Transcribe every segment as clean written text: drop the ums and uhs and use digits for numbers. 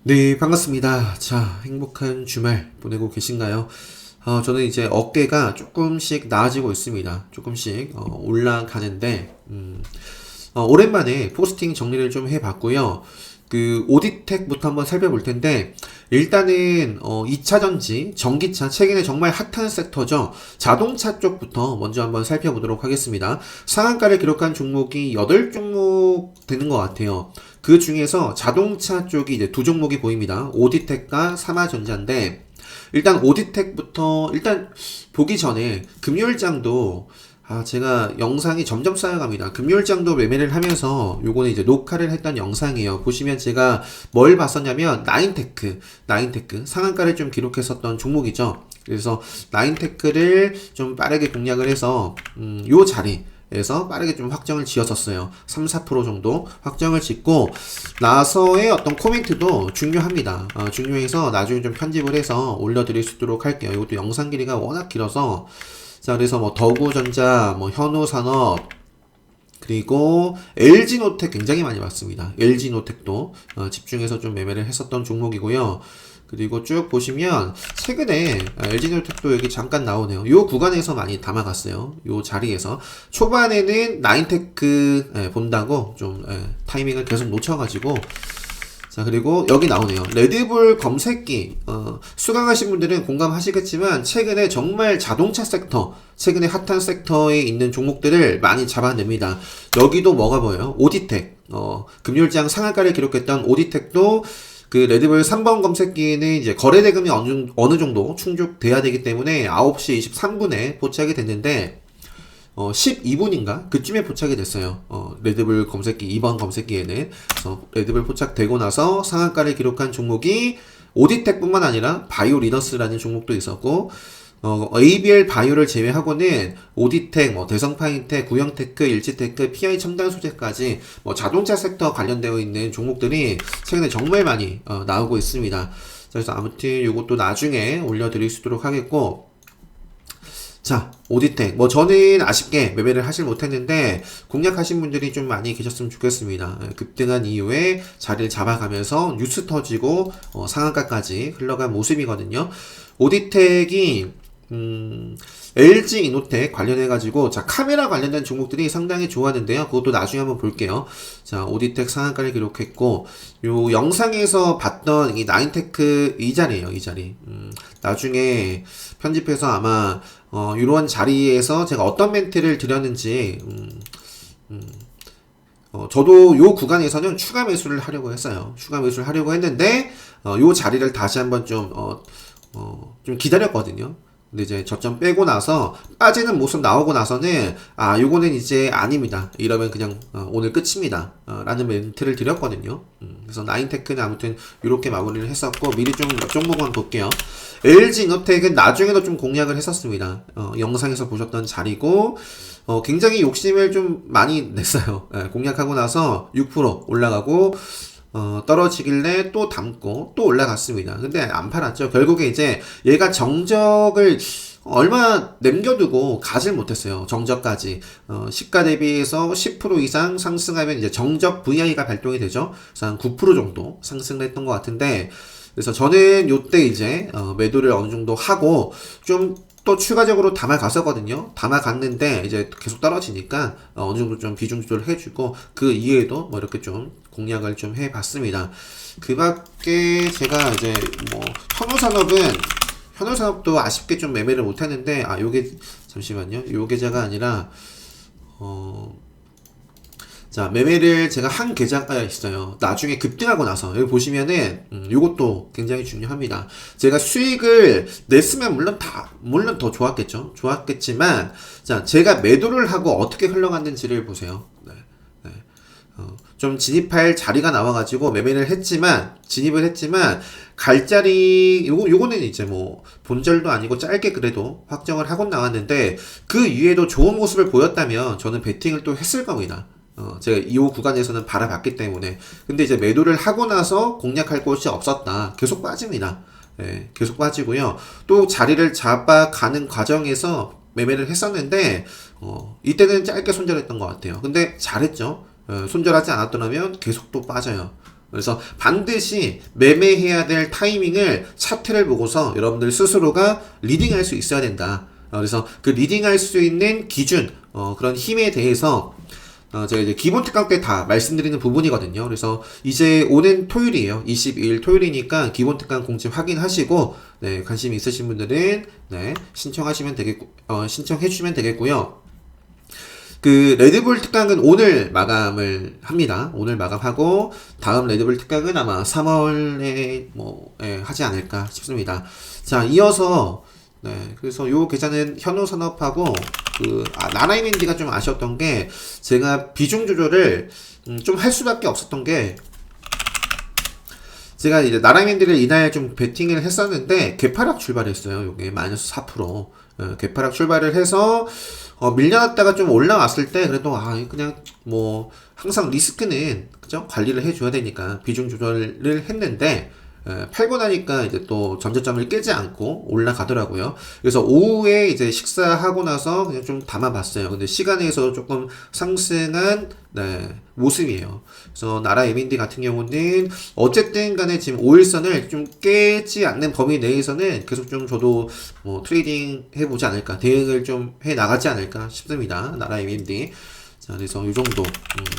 네, 반갑습니다. 자, 행복한 주말 보내고 계신가요? 저는 이제 어깨가 조금씩 나아지고 있습니다. 조금씩 올라가는데, 오랜만에 포스팅 정리를 좀 해봤고요. 그 오디텍부터 한번 살펴볼 텐데, 일단은 2차 전지, 전기차, 최근에 정말 핫한 섹터죠. 자동차 쪽부터 먼저 한번 살펴보도록 하겠습니다. 상한가를 기록한 종목이 8종목 되는 것 같아요. 그 중에서 자동차 쪽이 이제 두 종목이 보입니다. 오디텍과 삼화전자인데, 일단 오디텍부터 일단 보기 전에 금요일장도 제가 영상이 점점 쌓여갑니다. 금요일장도 매매를 하면서 요거는 이제 녹화를 했던 영상이에요. 보시면 제가 뭘 봤었냐면 나인테크 상한가를 좀 기록했었던 종목이죠. 그래서 나인테크를 좀 빠르게 공략을 해서 요 자리에서 빠르게 좀 확정을 지었었어요. 3, 4% 정도 확정을 짓고 나서의 어떤 코멘트도 중요합니다. 중요해서 나중에 좀 편집을 해서 올려드릴 수 있도록 할게요. 이것도 영상 길이가 워낙 길어서 자, 그래서 뭐 더구전자, 뭐 현우산업, 그리고 LG노텍 굉장히 많이 봤습니다. LG노텍도 집중해서 좀 매매를 했었던 종목이고요. 그리고 쭉 보시면 최근에 LG노텍도 여기 잠깐 나오네요. 요 구간에서 많이 담아갔어요. 요 자리에서 초반에는 나인테크 본다고 좀 타이밍을 계속 놓쳐가지고 자, 그리고 여기 나오네요. 레드불 검색기, 수강하신 분들은 공감하시겠지만, 최근에 정말 자동차 섹터, 최근에 핫한 섹터에 있는 종목들을 많이 잡아냅니다. 여기도 뭐가 보여요? 오디텍, 금요일장 상한가를 기록했던 오디텍도 그 레드불 3번 검색기에는 이제 거래 대금이 어느 정도 충족돼야 되기 때문에 9시 23분에 포착이 됐는데, 12분인가? 그쯤에 포착이 됐어요. 레드불 검색기, 2번 검색기에는. 그래서 레드불 포착되고 나서 상한가를 기록한 종목이 오디텍뿐만 아니라 바이오리더스라는 종목도 있었고, ABL 바이오를 제외하고는 오디텍, 뭐 대성파인텍, 구형테크, 일지테크, PI 첨단 소재까지 뭐 자동차 섹터 관련되어 있는 종목들이 최근에 정말 많이 나오고 있습니다. 그래서 아무튼 이것도 나중에 올려드릴 수 있도록 하겠고, 자, 오디텍. 뭐, 저는 아쉽게 매매를 하질 못했는데, 공략하신 분들이 좀 많이 계셨으면 좋겠습니다. 급등한 이후에 자리를 잡아가면서 뉴스 터지고, 상한가까지 흘러간 모습이거든요. 오디텍이, LG 이노텍 관련해가지고, 자, 카메라 관련된 종목들이 상당히 좋았는데요. 그것도 나중에 한번 볼게요. 자, 오디텍 상한가를 기록했고, 요 영상에서 봤던 이 나인테크 이 자리에요, 이 자리. 나중에 편집해서 아마, 이런 자리에서 제가 어떤 멘트를 드렸는지, 저도 요 구간에서는 추가 매수를 하려고 했어요. 추가 매수를 하려고 했는데, 요 자리를 다시 한번 좀 기다렸거든요. 근데 이제 저점 빼고 나서 빠지는 모습 나오고 나서는 요거는 이제 아닙니다. 이러면 그냥 오늘 끝입니다. 라는 멘트를 드렸거든요. 그래서 나인테크는 아무튼 이렇게 마무리를 했었고 미리 좀 몇 종목만 볼게요. LG 이노텍은 나중에도 좀 공략을 했었습니다. 영상에서 보셨던 자리고 굉장히 욕심을 좀 많이 냈어요. 공략하고 나서 6% 올라가고 떨어지길래 또 담고 또 올라갔습니다. 근데 안 팔았죠. 결국에 이제 얘가 정적을 얼마 남겨두고 가질 못했어요. 정적까지. 시가 대비해서 10% 이상 상승하면 이제 정적 VI가 발동이 되죠. 그래서 한 9% 정도 상승을 했던 것 같은데, 그래서 저는 요때 이제, 매도를 어느 정도 하고, 좀 또 추가적으로 담아갔었거든요. 담아갔는데 이제 계속 떨어지니까 어느 정도 좀 비중 조절을 해주고 그 이외에도 뭐 이렇게 좀 공략을 좀 해봤습니다. 그 밖에 제가 이제 뭐 현우산업도 아쉽게 좀 매매를 못했는데 요게 잠시만요. 요 계좌가 아니라 자, 매매를 제가 한 계좌가 있어요. 나중에 급등하고 나서 여기 보시면은 요것도 굉장히 중요합니다. 제가 수익을 냈으면 물론 더 좋았겠죠. 좋았겠지만 자, 제가 매도를 하고 어떻게 흘러갔는지를 보세요. 네. 네. 좀 진입할 자리가 나와가지고 진입을 했지만 갈 자리 요거는 이제 뭐 본절도 아니고 짧게 그래도 확정을 하고 나왔는데 그 이후에도 좋은 모습을 보였다면 저는 베팅을 또 했을 겁니다. 제가 이 구간에서는 바라봤기 때문에. 근데 이제 매도를 하고 나서 공략할 곳이 없었다. 계속 빠집니다. 예, 계속 빠지고요. 또 자리를 잡아가는 과정에서 매매를 했었는데, 이때는 짧게 손절했던 것 같아요. 근데 잘했죠. 손절하지 않았더라면 계속 또 빠져요. 그래서 반드시 매매해야 될 타이밍을 차트를 보고서 여러분들 스스로가 리딩할 수 있어야 된다. 그래서 그 리딩할 수 있는 기준, 그런 힘에 대해서 제가 이제 기본 특강 때 다 말씀드리는 부분이거든요. 그래서 이제 오는 토요일이에요. 22일 토요일이니까 기본 특강 공지 확인하시고, 네, 관심 있으신 분들은, 네, 신청해 주시면 되겠고요. 그 레드불 특강은 오늘 마감을 합니다. 오늘 마감하고 다음 레드불 특강은 아마 3월에 하지 않을까 싶습니다. 자, 이어서 네, 그래서 요 계좌는 현우산업하고 나라이맨디가 좀 아쉬웠던 게 제가 비중 조절을 좀 할 수밖에 없었던 게 제가 이제 나라이맨디를 이날 좀 베팅을 했었는데 개파락 출발했어요. 요게 마이너스 4%. 개파락 출발을 해서 밀려났다가 좀 올라왔을 때 그래도 그냥 항상 리스크는 그죠? 관리를 해줘야 되니까 비중 조절을 했는데 팔고 나니까 이제 또 전저점을 깨지 않고 올라가더라고요. 그래서 오후에 이제 식사하고 나서 그냥 좀 담아봤어요. 근데 시간에서 조금 상승한 모습이에요. 그래서 나라 MND 같은 경우는 어쨌든 간에 지금 5일선을 좀 깨지 않는 범위 내에서는 계속 좀 저도 트레이딩 해보지 않을까, 대응을 좀 해 나가지 않을까 싶습니다. 나라 MND. 자, 그래서 이 정도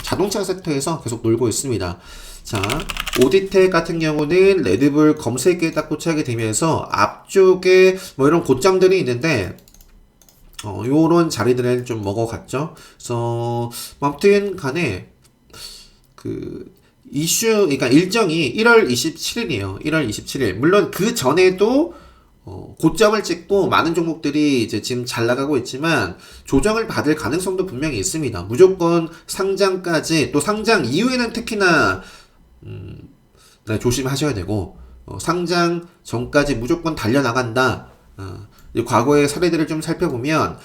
자동차 섹터에서 계속 놀고 있습니다. 자, 오디텍 같은 경우는 레드불 검색에 딱 도착이 되면서 앞쪽에 이런 고점들이 있는데 요런 자리들을 좀 먹어갔죠. 그래서 아무튼 간에 그러니까 일정이 1월 27일이에요. 1월 27일. 물론 그 전에도 고점을 찍고 많은 종목들이 이제 지금 잘 나가고 있지만 조정을 받을 가능성도 분명히 있습니다. 무조건 상장까지, 또 상장 이후에는 특히나 조심하셔야 되고, 상장 전까지 무조건 달려나간다. 과거의 사례들을 좀 살펴보면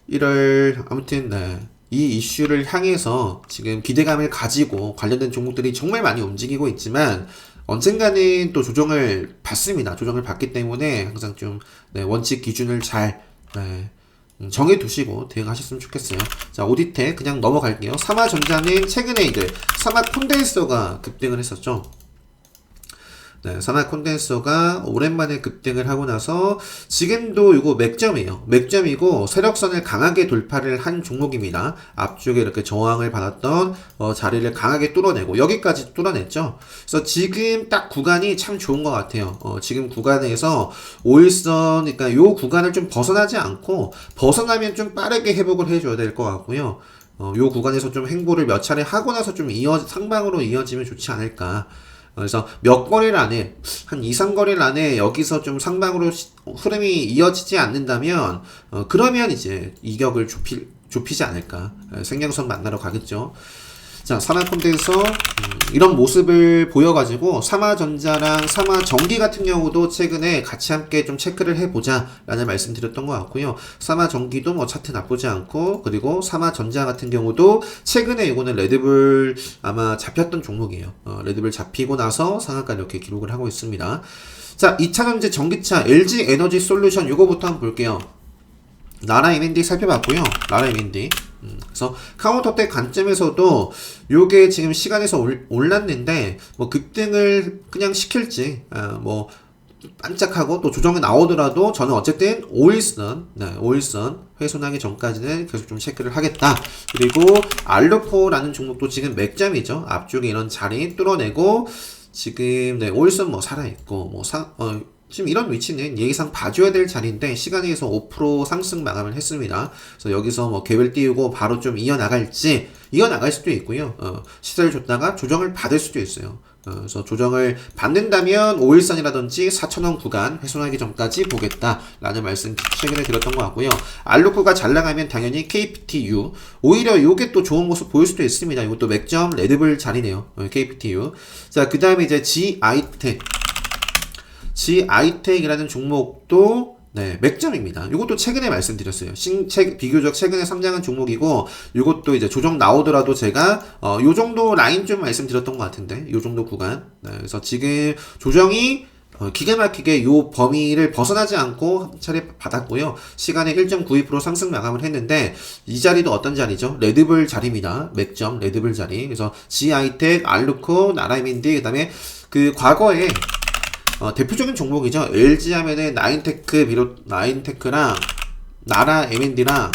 1월 아무튼 이 이슈를 향해서 지금 기대감을 가지고 관련된 종목들이 정말 많이 움직이고 있지만 언젠가는 또 조정을 받습니다. 조정을 받기 때문에 항상 좀 원칙 기준을 잘 정해두시고 대응하셨으면 좋겠어요. 자, 오디텍 그냥 넘어갈게요. 삼화전자는 최근에 이제 삼화 콘덴서가 급등을 했었죠. 네, 산화 콘덴서가 오랜만에 급등을 하고 나서 지금도 이거 맥점이에요. 맥점이고 세력선을 강하게 돌파를 한 종목입니다. 앞쪽에 이렇게 저항을 받았던 자리를 강하게 뚫어내고 여기까지 뚫어냈죠. 그래서 지금 딱 구간이 참 좋은 것 같아요. 지금 구간에서 5일선, 그러니까 요 구간을 좀 벗어나지 않고, 벗어나면 좀 빠르게 회복을 해줘야 될 것 같고요. 요 구간에서 좀 횡보를 몇 차례 하고 나서 좀 상방으로 이어지면 좋지 않을까. 그래서 몇 거래일 안에, 한 2, 3거래일 안에 여기서 좀 상방으로 흐름이 이어지지 않는다면, 그러면 이제 이격을 좁히지 않을까. 생명선 만나러 가겠죠. 자, 산화콘덴서 이런 모습을 보여가지고 삼화전자랑 삼화전기 같은 경우도 최근에 같이 함께 좀 체크를 해보자 라는 말씀 드렸던 것 같고요. 삼화전기도 차트 나쁘지 않고, 그리고 삼화전자 같은 경우도 최근에 이거는 레드불 아마 잡혔던 종목이에요. 레드불 잡히고 나서 상한가 이렇게 기록을 하고 있습니다. 자, 2차전지 전기차 LG 에너지 솔루션 요거부터 한번 볼게요. 나라 M&D 살펴봤고요. 나라 M&D. 그래서 카운터텍 관점에서도 요게 지금 시간에서 올랐는데 급등을 그냥 시킬지 반짝하고 또 조정이 나오더라도 저는 어쨌든 5일선 훼손하기 전까지는 계속 좀 체크를 하겠다. 그리고 알루포라는 종목도 지금 맥점이죠. 앞쪽에 이런 자리 뚫어내고 지금 5일선 살아있고 지금 이런 위치는 예의상 봐줘야 될 자리인데 시간에서 5% 상승 마감을 했습니다. 그래서 여기서 갭을 띄우고 바로 좀 이어나갈 수도 있고요. 시세를 줬다가 조정을 받을 수도 있어요. 그래서 조정을 받는다면 5일선이라든지 4,000원 구간 훼손하기 전까지 보겠다라는 말씀 최근에 드렸던 것 같고요. 알루코가 잘 나가면 당연히 KPTU, 오히려 요게 또 좋은 모습 보일 수도 있습니다. 이것도 맥점 레드불 자리네요. KPTU. 자, 그 다음에 이제 G아이텍이라는 종목도 맥점입니다. 이것도 최근에 말씀드렸어요. 비교적 최근에 상장한 종목이고, 이것도 이제 조정 나오더라도 제가 요 정도 라인 좀 말씀드렸던 것 같은데, 요 정도 구간. 그래서 지금 조정이 기가 막히게 요 범위를 벗어나지 않고 한 차례 받았고요. 시간에 1.92% 상승 마감을 했는데 이 자리도 어떤 자리죠? 레드불 자리입니다. 맥점 레드불 자리. 그래서 지아이텍, 알루코, 나라이민디 그다음에 그 과거에 대표적인 종목이죠. LG 하면은 나인테크랑 나라 M&D랑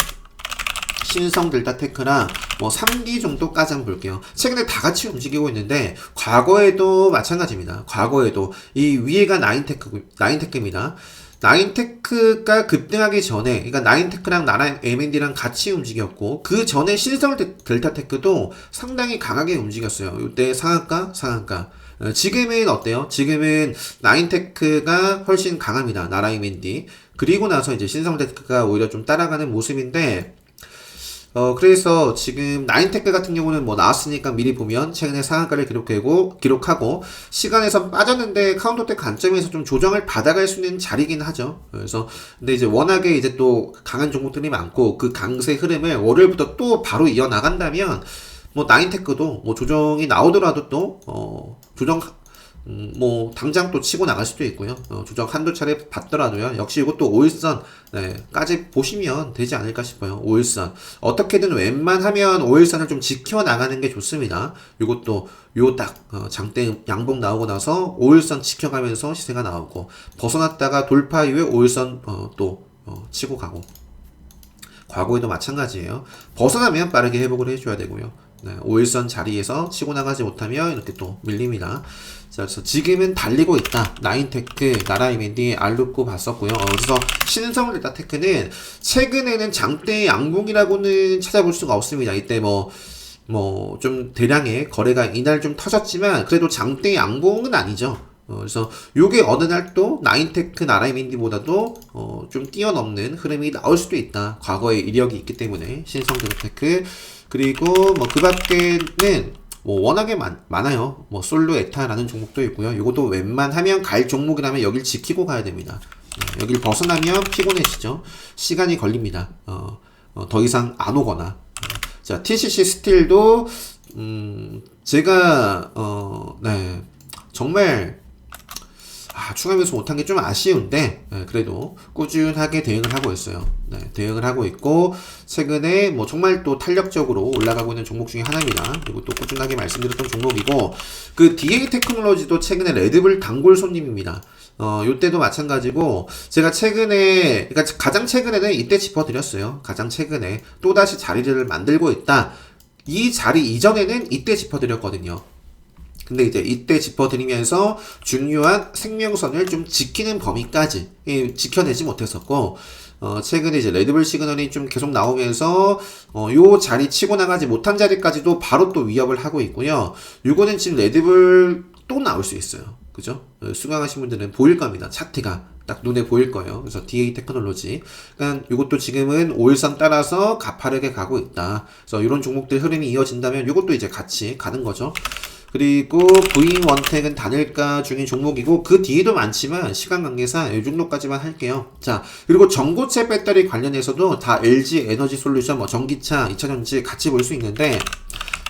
신성 델타테크랑 뭐 3기 정도까지 한번 볼게요. 최근에 다 같이 움직이고 있는데 과거에도 마찬가지입니다. 과거에도 이 위에가 나인테크입니다. 나인테크가 급등하기 전에 그러니까 나인테크랑 나라 M&D랑 같이 움직였고 그 전에 신성 델타테크도 상당히 강하게 움직였어요. 이때 상한가. 지금은 어때요? 지금은 나인테크가 훨씬 강합니다. 나라 M&D. 그리고 나서 이제 신성 델타테크가 오히려 좀 따라가는 모습인데 그래서 지금 나인테크 같은 경우는 뭐 나왔으니까 미리 보면 최근에 상한가를 기록하고 시간에서 빠졌는데 카운터텍 관점에서 좀 조정을 받아갈 수 있는 자리긴 하죠. 그래서 근데 이제 워낙에 이제 또 강한 종목들이 많고 그 강세 흐름을 월요일부터 또 바로 이어나간다면 뭐 나인테크도 뭐 조정이 나오더라도 또 조정 뭐 당장 또 치고 나갈 수도 있고요. 조정 한두 차례 받더라도요. 역시 이것도 5일선 까지 보시면 되지 않을까 싶어요. 5일선 어떻게든 웬만하면 5일선을 좀 지켜 나가는 게 좋습니다. 이것도 요 딱 장대 양봉 나오고 나서 5일선 지켜가면서 시세가 나오고 벗어났다가 돌파 이후에 5일선 또 치고 가고 과거에도 마찬가지예요. 벗어나면 빠르게 회복을 해줘야 되고요. 5일선 자리에서 치고 나가지 못하면 이렇게 또 밀립니다. 자, 그래서 지금은 달리고 있다. 나인테크, 나라이멘디, 알루코 봤었고요. 그래서 신성 델타테크는 최근에는 장대 양봉이라고는 찾아볼 수가 없습니다. 이때 좀 대량의 거래가 이날 좀 터졌지만 그래도 장대 양봉은 아니죠. 그래서 요게 어느 날 또 나인테크, 나라이민디보다도 좀 뛰어넘는 흐름이 나올 수도 있다. 과거에 이력이 있기 때문에 신성 델타테크 그리고 뭐 그 밖에는 뭐 워낙에 많아요. 뭐 솔루 에타라는 종목도 있고요. 이것도 웬만하면 갈 종목이라면 여길 지키고 가야 됩니다. 여길 벗어나면 피곤해지죠. 시간이 걸립니다. 더 이상 안 오거나. 자, TCC 스틸도 제가 정말 추가 매수 못한 게 좀 아쉬운데 그래도 꾸준하게 대응을 하고 있어요. 대응을 하고 있고 최근에 뭐 정말 또 탄력적으로 올라가고 있는 종목 중에 하나입니다. 그리고 또 꾸준하게 말씀드렸던 종목이고 그 DA 테크놀로지도 최근에 레드불 단골 손님입니다. 요때도 마찬가지고 제가 최근에 그러니까 가장 최근에는 이때 짚어드렸어요. 가장 최근에 또다시 자리를 만들고 있다. 이 자리 이전에는 이때 짚어드렸거든요. 근데 이제 이때 짚어드리면서 중요한 생명선을 좀 지키는 범위까지 지켜내지 못했었고 최근에 이제 레드불 시그널이 좀 계속 나오면서 요 자리 치고 나가지 못한 자리까지도 바로 또 위협을 하고 있고요. 요거는 지금 레드불 또 나올 수 있어요. 그죠? 수강하신 분들은 보일 겁니다. 차트가 딱 눈에 보일 거예요. 그래서 DA 테크놀로지. 그러니까 이것도 지금은 5일선 따라서 가파르게 가고 있다. 그래서 이런 종목들 흐름이 이어진다면 이것도 이제 같이 가는 거죠. 그리고 V원택은 단일가 중인 종목이고 그 뒤에도 많지만 시간 관계상 이 정도까지만 할게요. 자, 그리고 전고체 배터리 관련해서도 다 LG 에너지 솔루션, 뭐 전기차, 2차전지 같이 볼 수 있는데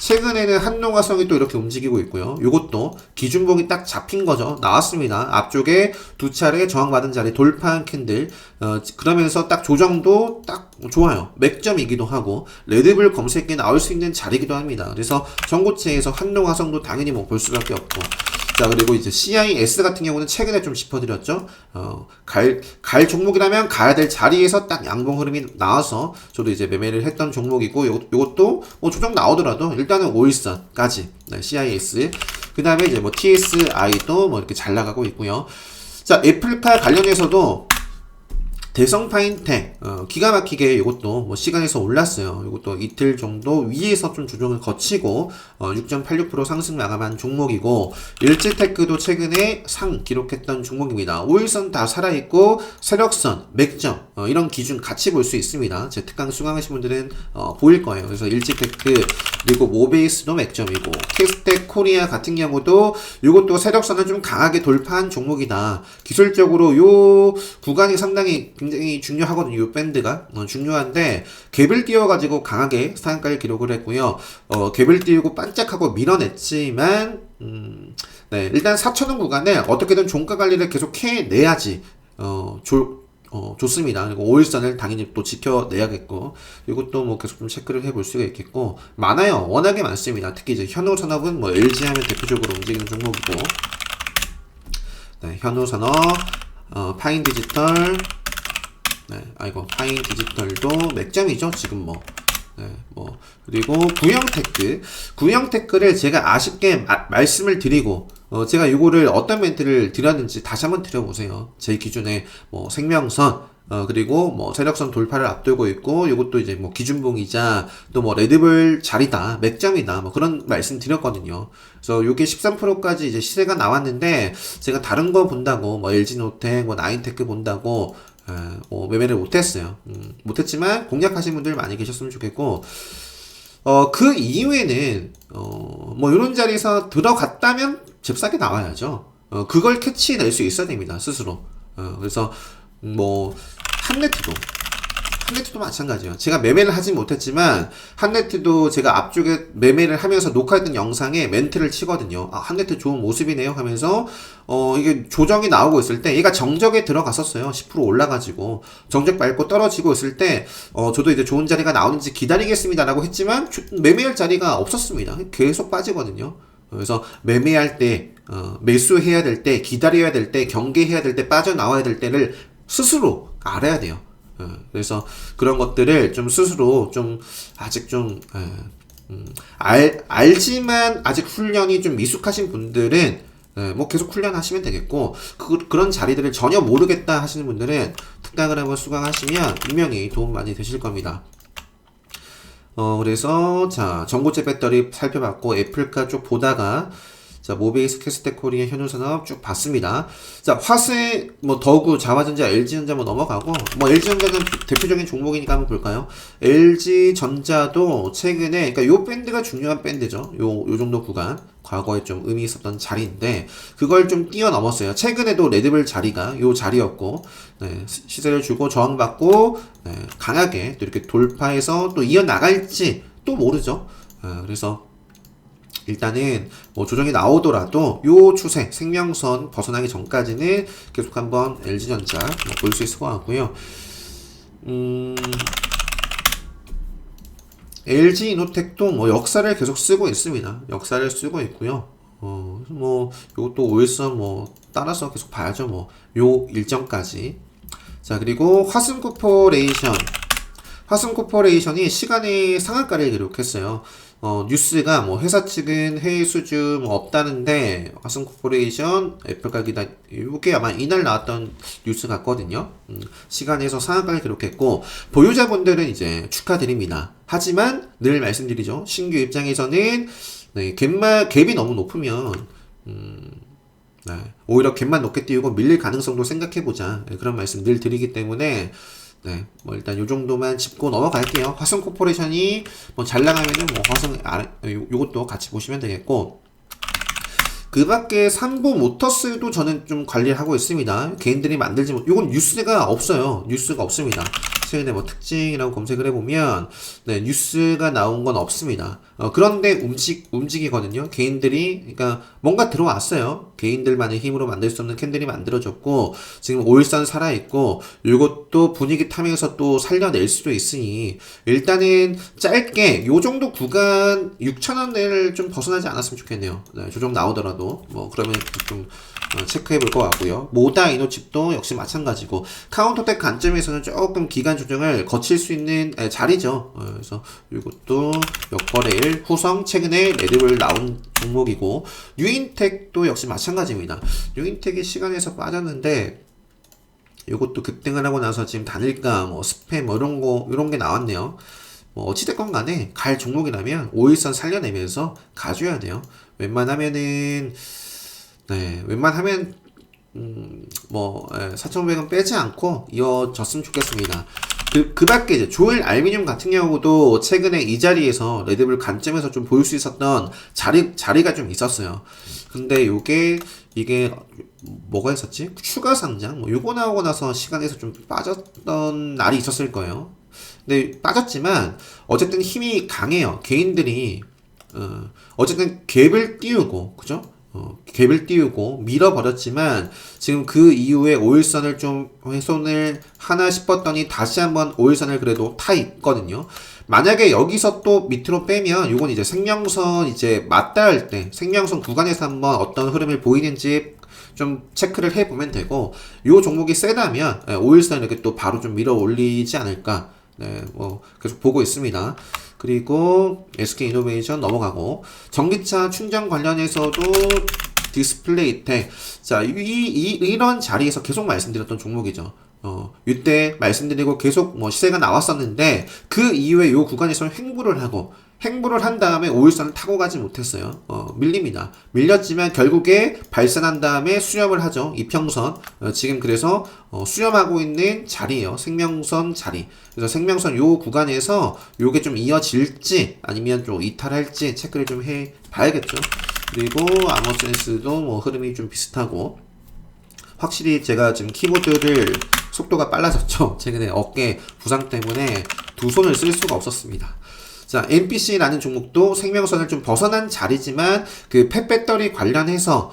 최근에는 한농화성이 또 이렇게 움직이고 있고요. 요것도 기준봉이 딱 잡힌 거죠. 나왔습니다. 앞쪽에 두 차례 저항받은 자리 돌파한 캔들. 그러면서 딱 조정도 딱 좋아요. 맥점이기도 하고 레드불 검색에 나올 수 있는 자리이기도 합니다. 그래서 전고체에서 한농화성도 당연히 뭐 볼 수밖에 없고. 자, 그리고 이제 CIS 같은 경우는 최근에 좀 짚어드렸죠. 갈 종목이라면 가야 될 자리에서 딱 양봉 흐름이 나와서 저도 이제 매매를 했던 종목이고 요것도 뭐 조정 나오더라도 일단은 5일선까지 CIS 그 다음에 이제 뭐 TSI도 뭐 이렇게 잘 나가고 있고요. 자, 애플카 관련해서도 대성파인텍 기가 막히게 이것도 뭐 시간에서 올랐어요. 이것도 이틀 정도 위에서 좀 조정을 거치고 6.86% 상승 마감한 종목이고 일지테크도 최근에 상 기록했던 종목입니다. 5일선 다 살아있고 세력선, 맥점 이런 기준 같이 볼 수 있습니다. 제 특강 수강하신 분들은 보일 거예요. 그래서 일지테크 그리고 모베이스도 맥점이고 캐스텍 코리아 같은 경우도 이것도 세력선을 좀 강하게 돌파한 종목이다. 기술적으로 요 구간이 상당히 굉장히 중요하거든요. 이 밴드가 중요한데 갭을 띄워가지고 강하게 상한가를 기록을 했고요. 갭을 띄우고 반짝하고 밀어냈지만 네, 일단 4,000원 구간을 어떻게든 종가 관리를 계속 해내야지, 좋습니다. 그리고 5일선을 당연히 또 지켜내야겠고, 이것도 뭐 계속 좀 체크를 해볼 수가 있겠고, 많아요. 워낙에 많습니다. 특히 이제 현우산업은 뭐 LG 하면 대표적으로 움직이는 종목이고, 네, 현우산업, 파인디지털, 네, 아이고, 파인디지털도 맥점이죠, 지금 뭐. 네, 뭐, 그리고 구형테크. 구형테크를 제가 아쉽게 말씀을 드리고, 제가 요거를 어떤 멘트를 드렸는지 다시 한번 드려보세요. 제 기준에 뭐 생명선, 그리고 뭐 세력선 돌파를 앞두고 있고, 요것도 이제 뭐 기준봉이자 또 뭐 레드불 자리다, 맥점이다, 뭐 그런 말씀 드렸거든요. 그래서 요게 13%까지 이제 시세가 나왔는데, 제가 다른 거 본다고, 뭐 LG노텍, 뭐 나인테크 본다고, 매매를 못했어요. 못했지만 공략하신 분들 많이 계셨으면 좋겠고, 그 이후에는 뭐 이런 자리에서 들어갔다면 잽싸게 나와야죠. 그걸 캐치낼 수 있어야 됩니다, 스스로. 그래서 뭐 한네트도 마찬가지예요. 제가 매매를 하진 못했지만 한네트도 제가 앞쪽에 매매를 하면서 녹화했던 영상에 멘트를 치거든요. 아, 한네트 좋은 모습이네요 하면서 이게 조정이 나오고 있을 때 얘가 정적에 들어갔었어요. 10% 올라가지고 정적 밟고 떨어지고 있을 때 저도 이제 좋은 자리가 나오는지 기다리겠습니다라고 했지만 매매할 자리가 없었습니다. 계속 빠지거든요. 그래서 매매할 때 매수해야 될 때, 기다려야 될 때, 경계해야 될 때, 빠져나와야 될 때를 스스로 알아야 돼요. 그래서 그런 것들을 좀 스스로 좀 아직 좀 알지만 아직 훈련이 좀 미숙하신 분들은 뭐 계속 훈련하시면 되겠고, 그런 자리들을 전혀 모르겠다 하시는 분들은 특당을 한번 수강하시면 분명히 도움 많이 되실 겁니다. 그래서 자, 전고체 배터리 살펴봤고, 애플카 쪽 보다가, 자, 모비스, 캐스텍 코리아, 현우산업 쭉 봤습니다. 자, 화세, 뭐, 더구, 자화전자, LG전자 뭐 넘어가고, 뭐, LG전자는 대표적인 종목이니까 한번 볼까요? LG전자도 최근에, 그러니까 요 밴드가 중요한 밴드죠. 요 정도 구간. 과거에 좀 의미 있었던 자리인데, 그걸 좀 뛰어넘었어요. 최근에도 레드불 자리가 요 자리였고, 네, 시세를 주고 저항받고, 네, 강하게 또 이렇게 돌파해서 또 이어나갈지 또 모르죠. 그래서, 일단은 뭐 조정이 나오더라도 요 추세 생명선 벗어나기 전까지는 계속 한번 LG전자 볼 수 있을 것 같고요. LG이노텍도 뭐 역사를 계속 쓰고 있습니다. 역사를 쓰고 있고요. 뭐 요것도 5일선 뭐 따라서 계속 봐야죠. 뭐 요 일정까지. 자, 그리고 화승코퍼레이션이 시간의 상한가를 기록했어요. 뉴스가 뭐 회사 측은 해외 수주 뭐 없다는데, 화승코퍼레이션 애플가 이게 아마 이날 나왔던 뉴스 같거든요. 시간에서 상한가를 기록했고, 보유자분들은 이제 축하드립니다. 하지만 늘 말씀드리죠. 신규 입장에서는 네, 갭이 너무 높으면 네, 오히려 갭만 높게 띄우고 밀릴 가능성도 생각해보자, 네, 그런 말씀 늘 드리기 때문에, 네, 뭐 일단 요 정도만 짚고 넘어갈게요. 화성 코퍼레이션이 뭐 잘 나가면은 뭐 요것도 같이 보시면 되겠고, 그 밖에 삼보 모터스도 저는 좀 관리를 하고 있습니다. 개인들이 만들지 못, 요건 뉴스가 없어요. 뉴스가 없습니다. 최근에 뭐 특징이라고 검색을 해보면, 네, 뉴스가 나온 건 없습니다. 그런데 움직이거든요. 개인들이, 그러니까 뭔가 들어왔어요. 개인들만의 힘으로 만들 수 없는 캔들이 만들어졌고, 지금 5일선 살아있고, 요것도 분위기 타면서 또 살려낼 수도 있으니, 일단은 짧게, 요 정도 구간 6,000원대를 좀 벗어나지 않았으면 좋겠네요. 네, 조정 나오더라도. 뭐, 그러면 좀, 체크해 볼 것 같고요. 모다 이노칩도 역시 마찬가지고, 카운터텍 관점에서는 조금 기간 조정을 거칠 수 있는 자리죠. 그래서 이것도 역거래일, 후성 최근에 레드불 나온 종목이고, 유인텍도 역시 마찬가지입니다. 유인텍이 시간에서 빠졌는데, 이것도 급등을 하고 나서 지금 단일가, 뭐 스팸, 뭐 이런 게 나왔네요. 뭐 어찌됐건 간에 갈 종목이라면 5일선 살려내면서 가줘야 돼요. 웬만하면 뭐 4,500원 빼지 않고 이어졌으면 좋겠습니다. 그 밖에 이제 조일 알미늄 같은 경우도 최근에 이 자리에서 레드불 관점에서 좀 보일 수 있었던 자리가 좀 있었어요. 근데 이게 뭐가 있었지? 추가 상장 뭐 요거 나오고 나서 시간에서 좀 빠졌던 날이 있었을 거예요. 근데 빠졌지만 어쨌든 힘이 강해요. 개인들이 어쨌든 갭을 띄우고, 그죠? 갭을 띄우고 밀어버렸지만 지금 그 이후에 5일선을 좀 훼손을 하나 싶었더니 다시 한번 5일선을 그래도 타 있거든요. 만약에 여기서 또 밑으로 빼면 이건 이제 생명선 이제 맞닿아 할 때 생명선 구간에서 한번 어떤 흐름을 보이는지 좀 체크를 해보면 되고, 요 종목이 세다면 5일선 이렇게 또 바로 좀 밀어 올리지 않을까, 네, 뭐 계속 보고 있습니다. 그리고 SK이노베이션 넘어가고, 전기차 충전 관련해서도 디스플레이텍, 자, 이런 자리에서 계속 말씀드렸던 종목이죠. 이때 말씀드리고 계속 뭐 시세가 나왔었는데, 그 이후에 요 구간에서는 횡보를 한 다음에 5일선을 타고 가지 못했어요. 밀립니다. 밀렸지만 결국에 발산한 다음에 수렴을 하죠. 이평선. 지금 그래서 수렴하고 있는 자리예요. 생명선 자리. 그래서 생명선 요 구간에서 요게 좀 이어질지 아니면 좀 이탈할지 체크를 좀 해 봐야겠죠. 그리고 아머센스도 뭐 흐름이 좀 비슷하고, 확실히 제가 지금 키보드를 속도가 빨라졌죠. 최근에 어깨 부상 때문에 두 손을 쓸 수가 없었습니다. 자, NPC라는 종목도 생명선을 좀 벗어난 자리지만 그 펫배터리 관련해서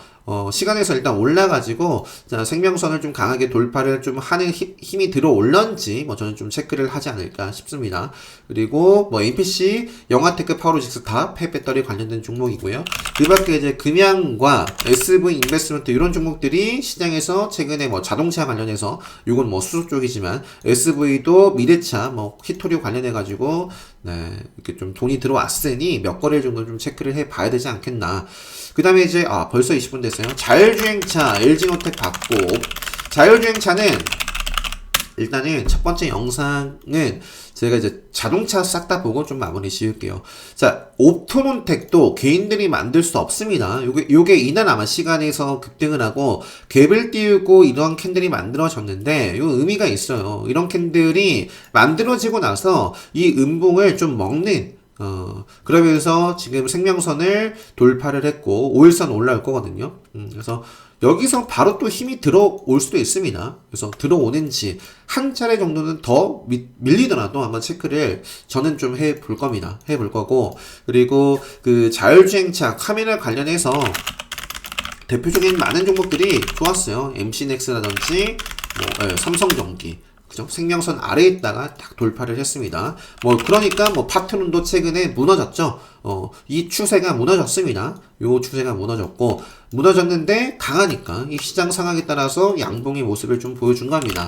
시간에서 일단 올라가지고, 자, 생명선을 좀 강하게 돌파를 좀 하는 힘이 들어올런지 뭐 저는 좀 체크를 하지 않을까 싶습니다. 그리고 뭐 NPC, 영화테크, 파워로직스 다 펫배터리 관련된 종목이고요. 그 밖에 이제 금양과 SV 인베스트먼트 이런 종목들이 시장에서 최근에 뭐 자동차 관련해서, 이건 뭐 수소 쪽이지만 SV도 미래차 뭐 히토류 관련해 가지고 네, 이렇게 좀 돈이 들어왔으니 몇 거래일 정도 좀 체크를 해 봐야 되지 않겠나. 그 다음에 이제 벌써 20분 됐어요. 자율주행차 LG노텍 받고, 자율주행차는 일단은 첫 번째 영상은 제가 이제 자동차 싹 다 보고 좀 마무리 지을게요. 자, 옵토론텍도 개인들이 만들 수 없습니다. 요게 이날 아마 시간에서 급등을 하고 갭을 띄우고 이런 캔들이 만들어졌는데, 요 의미가 있어요. 이런 캔들이 만들어지고 나서 이 음봉을 좀 먹는, 그러면서 지금 생명선을 돌파를 했고 5일선 올라올 거거든요. 그래서 여기서 바로 또 힘이 들어올 수도 있습니다. 그래서 들어오는지 한 차례 정도는 더 밀리더라도 한번 체크를 저는 좀 해볼 겁니다. 해볼 거고, 그리고 그 자율주행차 카메라 관련해서 대표적인 많은 종목들이 좋았어요. MC넥스라든지 뭐, 삼성전기. 그죠? 생명선 아래에 있다가 딱 돌파를 했습니다. 뭐, 그러니까 뭐, 파트론도 최근에 무너졌죠? 이 추세가 무너졌습니다. 요 추세가 무너졌는데, 강하니까, 이 시장 상황에 따라서 양봉의 모습을 좀 보여준 겁니다.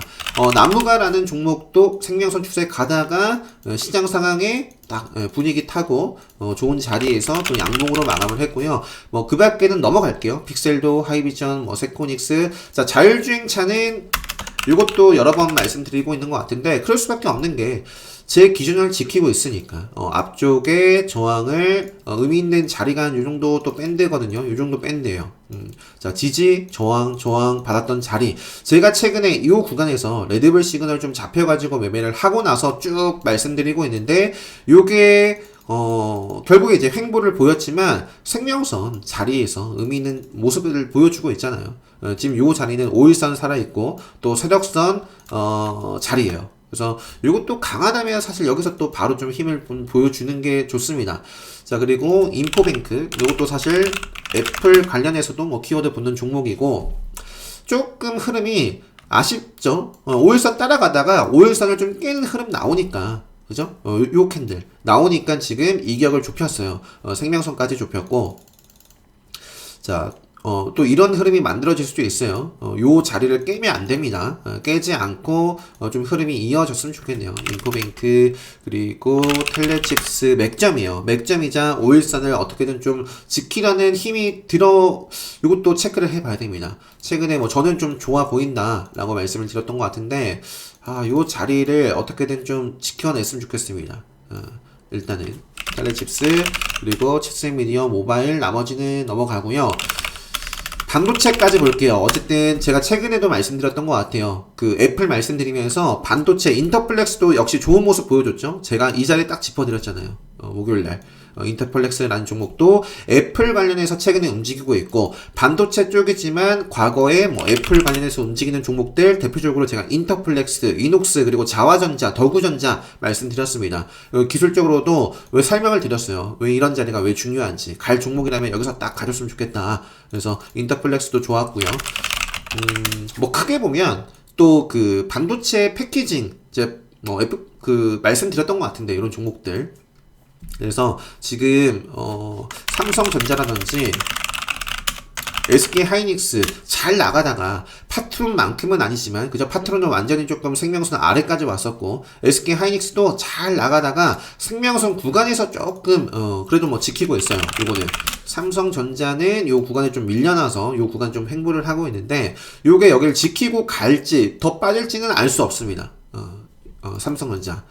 나무가라는 종목도 생명선 추세 가다가, 시장 상황에 딱, 분위기 타고, 좋은 자리에서 또 양봉으로 마감을 했고요. 뭐, 그 밖에는 넘어갈게요. 픽셀도, 하이비전, 뭐, 세코닉스. 자, 자율주행차는 이것도 여러 번 말씀드리고 있는 것 같은데, 그럴 수밖에 없는 게 제 기준을 지키고 있으니까 앞쪽에 저항을 의미 있는 자리가 한 요 정도 또 밴드거든요. 요 정도 밴드예요. 자, 지지, 저항 받았던 자리. 제가 최근에 이 구간에서 레드불 시그널 좀 잡혀가지고 매매를 하고 나서 쭉 말씀드리고 있는데, 요게 결국에 이제 횡보를 보였지만 생명선 자리에서 의미 있는 모습을 보여주고 있잖아요. 지금 요 자리는 5일선 살아있고 또 세력선 자리예요. 그래서 이것도 강하다면 사실 여기서 또 바로 좀 힘을 보여주는 게 좋습니다. 자, 그리고 인포뱅크, 이것도 사실 애플 관련해서도 뭐 키워드 붙는 종목이고, 조금 흐름이 아쉽죠. 5일선 따라가다가 5일선을 좀 깨는 흐름 나오니까, 그죠? 요 캔들 나오니까 지금 이격을 좁혔어요. 생명선까지 좁혔고, 자, 또 이런 흐름이 만들어질 수도 있어요. 요 자리를 깨면 안 됩니다. 깨지 않고 좀 흐름이 이어졌으면 좋겠네요. 인포뱅크, 그리고 텔레칩스 맥점이에요. 맥점이자 5일선을 어떻게든 좀 지키려는 힘이 이것도 체크를 해봐야 됩니다. 최근에 뭐 저는 좀 좋아 보인다 라고 말씀을 드렸던 것 같은데, 요 자리를 어떻게든 좀 지켜냈으면 좋겠습니다. 일단은 텔레칩스, 그리고 칩셋미디어, 모바일, 나머지는 넘어가고요. 반도체까지 볼게요. 어쨌든 제가 최근에도 말씀드렸던 것 같아요. 그 애플 말씀드리면서 반도체 인터플렉스도 역시 좋은 모습 보여줬죠. 제가 이 자리에 딱 짚어드렸잖아요. 목요일날. 인터플렉스라는 종목도 애플 관련해서 최근에 움직이고 있고, 반도체 쪽이지만 과거에 뭐 애플 관련해서 움직이는 종목들 대표적으로 제가 인터플렉스, 이녹스, 그리고 자화전자, 더구전자 말씀드렸습니다. 기술적으로도 왜 설명을 드렸어요. 왜 이런 자리가 왜 중요한지. 갈 종목이라면 여기서 딱 가졌으면 좋겠다. 그래서 인터플렉스도 좋았고요. 뭐 크게 보면 또 그 반도체 패키징 이제 뭐 말씀드렸던 것 같은데, 이런 종목들. 그래서 지금 삼성전자라든지 SK 하이닉스 잘 나가다가 파트론만큼은 아니지만, 그저 파트론은 완전히 조금 생명선 아래까지 왔었고, SK 하이닉스도 잘 나가다가 생명선 구간에서 조금 그래도 뭐 지키고 있어요. 요거는 삼성전자는 요 구간에 좀 밀려나서 요 구간 좀 횡보를 하고 있는데, 요게 여기를 지키고 갈지 더 빠질지는 알 수 없습니다. 삼성전자.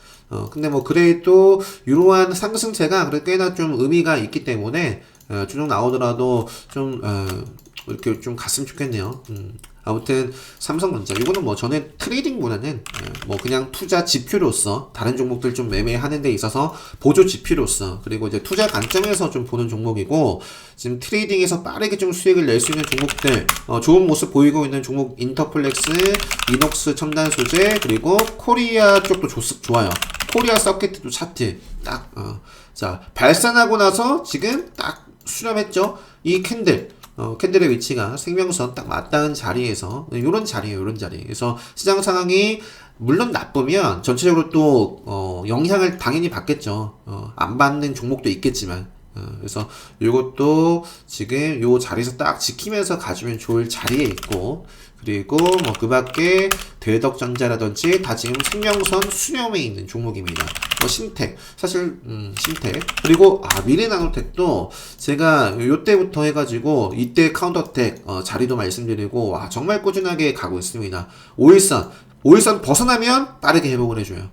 근데 뭐 그래도 이러한 상승세가 그래도 꽤나 좀 의미가 있기 때문에 주종 나오더라도 좀 이렇게 좀 갔으면 좋겠네요. 아무튼 삼성전자 이거는 뭐 저는 트레이딩보다는 뭐 그냥 투자 지표로서 다른 종목들 좀 매매하는 데 있어서 보조 지표로서, 그리고 이제 투자 관점에서 좀 보는 종목이고, 지금 트레이딩에서 빠르게 좀 수익을 낼 수 있는 종목들, 좋은 모습 보이고 있는 종목 인터플렉스, 이녹스 첨단 소재, 그리고 코리아 쪽도 좋아요. 코리아 서킷도 차트 딱 자 발산하고 나서 지금 딱 수렴했죠. 이 캔들의 위치가 생명선 딱 맞닿은 자리에서 요런 자리에요. 요런 자리. 그래서 시장 상황이 물론 나쁘면 전체적으로 또 영향을 당연히 받겠죠. 안 받는 종목도 있겠지만, 그래서 요것도 지금 요 자리에서 딱 지키면서 가주면 좋을 자리에 있고, 그리고 뭐 그 밖에 대덕전자라든지 다 지금 생명선 수렴에 있는 종목입니다. 뭐 신텍, 사실 신텍, 그리고 미래나노텍도 제가 요때부터 해가지고 이때 카운터텍 자리도 말씀드리고, 와 정말 꾸준하게 가고 있습니다. 5일선 벗어나면 빠르게 회복을 해줘요.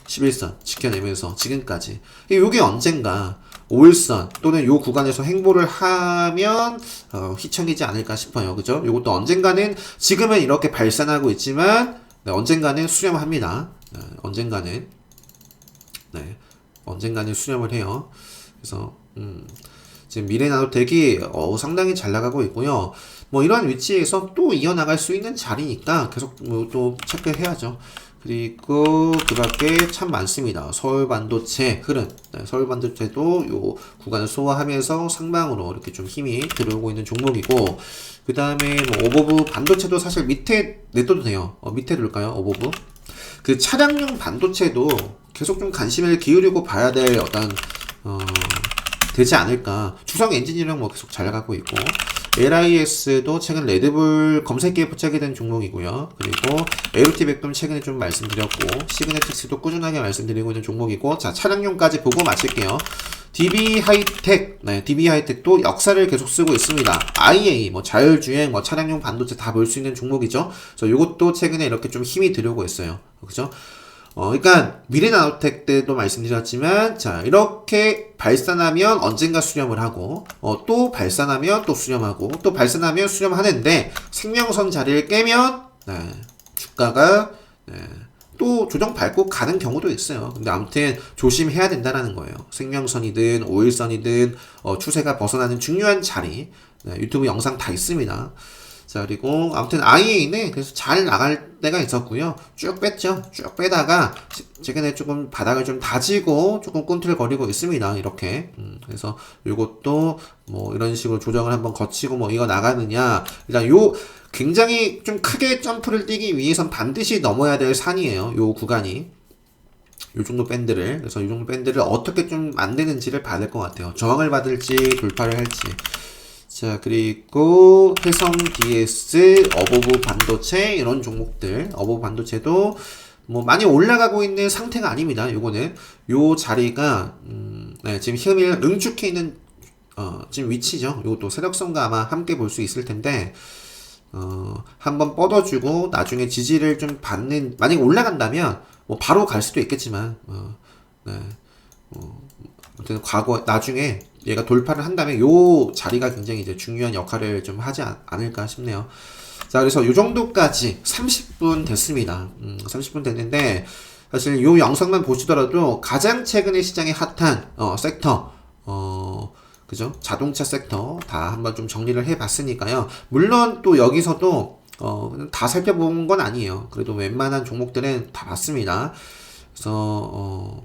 11선 지켜내면서 지금까지. 요게 언젠가 5일선 또는 요 구간에서 행보를 하면 휘청이지 않을까 싶어요. 그죠? 요것도 언젠가는, 지금은 이렇게 발산하고 있지만 언젠가는 수렴합니다. 언젠가는 수렴을 해요. 그래서 지금 미래나노텍이 상당히 잘 나가고 있고요. 뭐 이러한 위치에서 또 이어나갈 수 있는 자리니까 계속 또 체크해야죠. 그리고 그 밖에 참 많습니다. 서울반도체 흐름. 서울반도체도 요 구간을 소화하면서 상방으로 이렇게 좀 힘이 들어오고 있는 종목이고, 그 다음에 뭐 오버브 반도체도 사실 밑에 냅둬도 돼요. 밑에 둘까요? 오버브. 그 차량용 반도체도 계속 좀 관심을 기울이고 봐야 될 어떤 되지 않을까. 주성 엔지니어링 뭐 계속 잘 나가고 있고, LIS도 최근 레드불 검색기에 포착이 된 종목이고요. 그리고 LT백도 최근에 좀 말씀드렸고, 시그네틱스도 꾸준하게 말씀드리고 있는 종목이고, 자 차량용까지 보고 마칠게요. DB하이텍, DB하이텍도 역사를 계속 쓰고 있습니다. IA, 뭐 자율주행, 뭐 차량용 반도체 다 볼 수 있는 종목이죠. 그래서 요것도 최근에 이렇게 좀 힘이 들어오고 있어요. 그죠? 그러니까 미래나노텍 때도 말씀드렸지만, 자 이렇게 발산하면 언젠가 수렴을 하고, 또 발산하면 또 수렴하고, 또 발산하면 수렴하는데, 생명선 자리를 깨면 주가가 또 조정 밟고 가는 경우도 있어요. 근데 아무튼 조심해야 된다라는 거예요. 생명선이든 5일선이든 추세가 벗어나는 중요한 자리, 유튜브 영상 다 있습니다. 자, 그리고 아무튼 IA는 그래서 잘 나갈 때가 있었고요. 쭉 뺐죠. 쭉 빼다가 최근에 조금 바닥을 좀 다지고 조금 꿈틀거리고 있습니다. 이렇게. 그래서 요것도 뭐 이런 식으로 조정을 한번 거치고 뭐 이거 나가느냐. 일단 요 굉장히 좀 크게 점프를 뛰기 위해선 반드시 넘어야 될 산이에요. 요 구간이. 요 정도 밴드를. 그래서 요 정도 밴드를 어떻게 좀 만드는지를 봐야 될 것 같아요. 저항을 받을지 돌파를 할지. 자, 그리고 해성 DS, 어버브 반도체 이런 종목들, 어버브 반도체도 뭐 많이 올라가고 있는 상태가 아닙니다. 요거는 요 자리가 지금 힘을 응축해 있는 지금 위치죠. 요것도 세력선과 아마 함께 볼 수 있을 텐데, 한번 뻗어주고 나중에 지지를 좀 받는, 만약에 올라간다면 뭐 바로 갈 수도 있겠지만, 아무튼 나중에 얘가 돌파를 한다면 요 자리가 굉장히 이제 중요한 역할을 좀 하지 않을까 싶네요. 자, 그래서 요 정도까지 30분 됐습니다. 30분 됐는데, 사실 요 영상만 보시더라도 가장 최근에 시장에 핫한 섹터, 그죠? 자동차 섹터 다 한번 좀 정리를 해봤으니까요. 물론 또 여기서도 다 살펴본 건 아니에요. 그래도 웬만한 종목들은 다 봤습니다. 그래서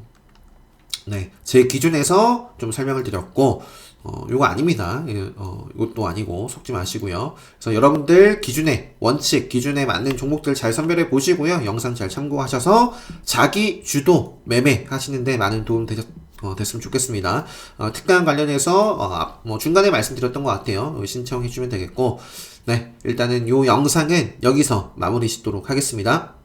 네, 제 기준에서 좀 설명을 드렸고, 요거 아닙니다. 이것도 아니고, 속지 마시고요. 그래서 여러분들 기준에, 원칙, 기준에 맞는 종목들 잘 선별해 보시고요. 영상 잘 참고하셔서 자기 주도 매매 하시는데 많은 도움 됐으면 좋겠습니다. 특강 관련해서, 뭐 중간에 말씀드렸던 것 같아요. 신청해 주면 되겠고, 네, 일단은 요 영상은 여기서 마무리 짓도록 하겠습니다.